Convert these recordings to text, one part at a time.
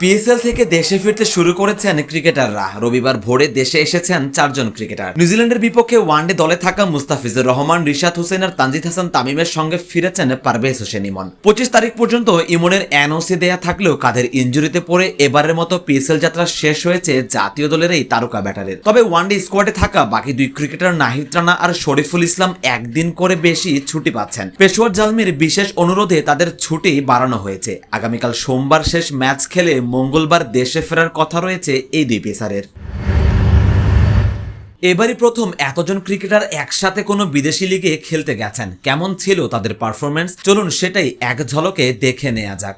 PSL থেকে দেশে ফিরতে শুরু করেছেন ক্রিকেটাররা। রবিবার ভোরে দেশে এসেছেন 4 জন ক্রিকেটার। নিউজিল্যান্ডের বিপক্ষে ওয়ানডে দলে থাকা মুস্তাফিজুর রহমান, রিশাদ হোসেন আর তানজিদ হাসান তামিমের সঙ্গে ফিরেছেন পারভেজ হোসেন ইমন। 25 তারিখ পর্যন্ত ইমনের এনওসি দেয়া থাকলেও কাঁধের ইনজুরিতে পড়ে এবারের মতো পিএসএল যাত্রা শেষ হয়েছে জাতীয় দলের এই তারকা ব্যাটারের। তবে ওয়ানডে স্কোয়াডে থাকা বাকি 2 ক্রিকেটার নাহিদ রানা আর শরীফুল ইসলাম একদিন করে বেশি ছুটি পাচ্ছেন। পেশোয়ার জালমির বিশেষ অনুরোধে তাদের ছুটি বাড়ানো হয়েছে। আগামীকাল সোমবার শেষ ম্যাচ খেলে মঙ্গলবার দেশে ফেরার কথা রয়েছে এই 2 পেসারের। এবারই প্রথম এতজন ক্রিকেটার একসাথে কোনো বিদেশি লিগে খেলতে গেছেন। কেমন ছিল তাদের পারফরম্যান্স, চলুন সেটাই এক ঝলকে দেখে নেওয়া যাক।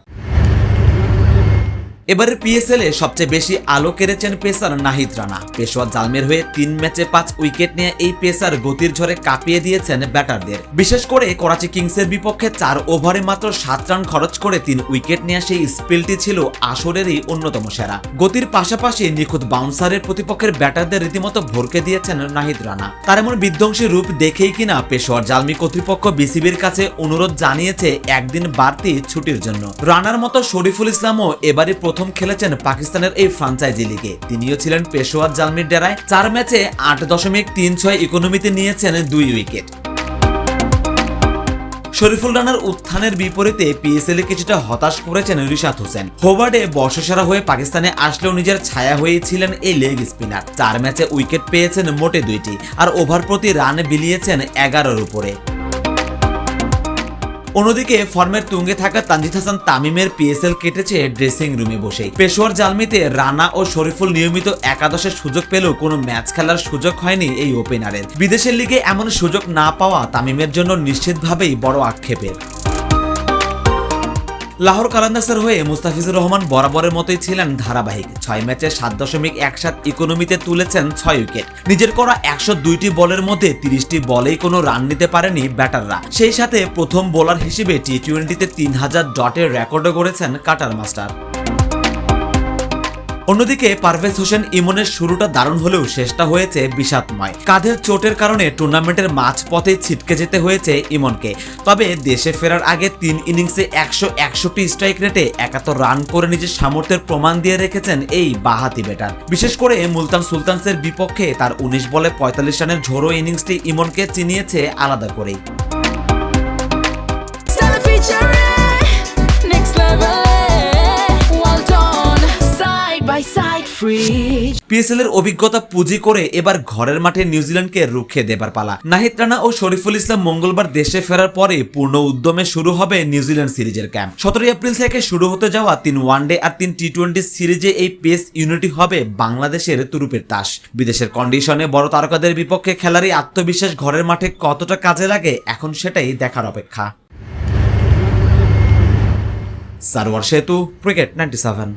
এবারের পিএসএল এ সবচেয়ে বেশি আলো কেড়েছেন পেসার নাহিদ রানা। পেশোয়ার জালমের হয়ে 3 ম্যাচে 5 উইকেট নিয়ে এই পেসার গতির ঝড়ে কাঁপিয়ে দিয়েছেন ব্যাটারদের। বিশেষ করে করাচি কিংসের বিপক্ষে 4 ওভারে মাত্র 7 রান খরচ করে 3 উইকেট নিয়ে সেই স্পেলটি ছিল আসরেরই অন্যতম সেরা। গতির পাশাপাশি নিখুঁত বাউন্সারের প্রতিপক্ষের ব্যাটারদের রীতিমতো ভরকে দিয়েছেন নাহিদ রানা। তার এমন বিধ্বংসী রূপ দেখেই কিনা পেশোয়ার জালমি কর্তৃপক্ষ বিসিবির কাছে অনুরোধ জানিয়েছে একদিন বাড়তি ছুটির জন্য। রানার মতো শরীফুল ইসলামও এবারই প্রথম খেলেছেন পাকিস্তানের এই ফ্রাঞ্চাইজি লিগে। তিনিও ছিলেন পেশোয়ার জালমির ডেরায়। 4 ম্যাচে 8.36 ইকোনমিতে নিয়েছেন 2 উইকেট। শরীফুল রানার উত্থানের বিপরীতে পিএসএল এ কিছুটা হতাশ করেছেন রিশাদ হোসেন। হোবার্ডে বর্ষসেরা হয়ে পাকিস্তানে আসলেও নিজের ছায়া হয়েছিলেন এই লেগ স্পিনার। 4 ম্যাচে উইকেট পেয়েছেন মোটে 2টি আর ওভার প্রতি রান বিলিয়েছেন 11-এর উপরে। অন্যদিকে ফর্মের তুঙ্গে থাকা তানজিদ হাসান তামিমের পিএসএল কেটেছে ড্রেসিং রুমে বসেই। পেশোয়ার জালমিতে রানা ও শরীফুল নিয়মিত একাদশের সুযোগ পেলেও কোনো ম্যাচ খেলার সুযোগ হয়নি এই ওপেনারের। বিদেশের লিগে এমন সুযোগ না পাওয়া তামিমের জন্য নিশ্চিতভাবেই বড় আক্ষেপের। লাহোর কালান্দার্সের হয়ে মুস্তাফিজুর রহমান বরাবরের মতোই ছিলেন ধারাবাহিক। 6 ম্যাচে 7.17 ইকোনমিতে তুলেছেন 6 উইকেট। নিজের করা 102টি বলের মধ্যে 30টি বলেই কোনো রান নিতে পারেনি ব্যাটাররা। সেই সাথে প্রথম বোলার হিসেবে টি-20তে 3000 ডটের রেকর্ডও গড়েছেন কাটার মাস্টার। অন্যদিকে পারভেজ হোসেন ইমনের শুরুটা দারুণ হলেও শেষটা হয়েছে বিষাদময়। কাঁধের চোটের কারণে টুর্নামেন্টের মাঝপথে ছিটকে যেতে হয়েছে ইমনকে। তবে দেশে ফেরার আগে 3 ইনিংসে 161 স্ট্রাইক রেটে 71 রান করে নিজের সামর্থ্যের প্রমাণ দিয়ে রেখেছেন এই বাঁহাতি ব্যাটার। বিশেষ করে মুলতান সুলতানসের বিপক্ষে তার 19 বলে 45 রানের ঝোড়ো ইনিংসটি ইমনকে চিনিয়েছে আলাদা করেই। পিএসএল এর অভিজ্ঞতা পুঁজি করে এবার ঘরের মাঠে নিউজিল্যান্ডকে রুখে দেবার পালা। নাহিদ রানা ও শরীফুল ইসলাম মঙ্গলবার দেশে ফেরার পরে পূর্ণ উদ্যমে শুরু হবে নিউজিল্যান্ড সিরিজের ক্যাম্প। 17 এপ্রিল থেকে শুরু হতে যাওয়া 3 ওয়ানডে আর 3 টি-20 সিরিজে এই পেস ইউনিটি হবে বাংলাদেশের তুরুপের তাস। বিদেশের কন্ডিশনে বড় তারকাদের বিপক্ষে খেলারই আত্মবিশ্বাস ঘরের মাঠে কতটা কাজে লাগে এখন সেটাই দেখার অপেক্ষা। সারওয়ার সেতু, ক্রিকেট 97।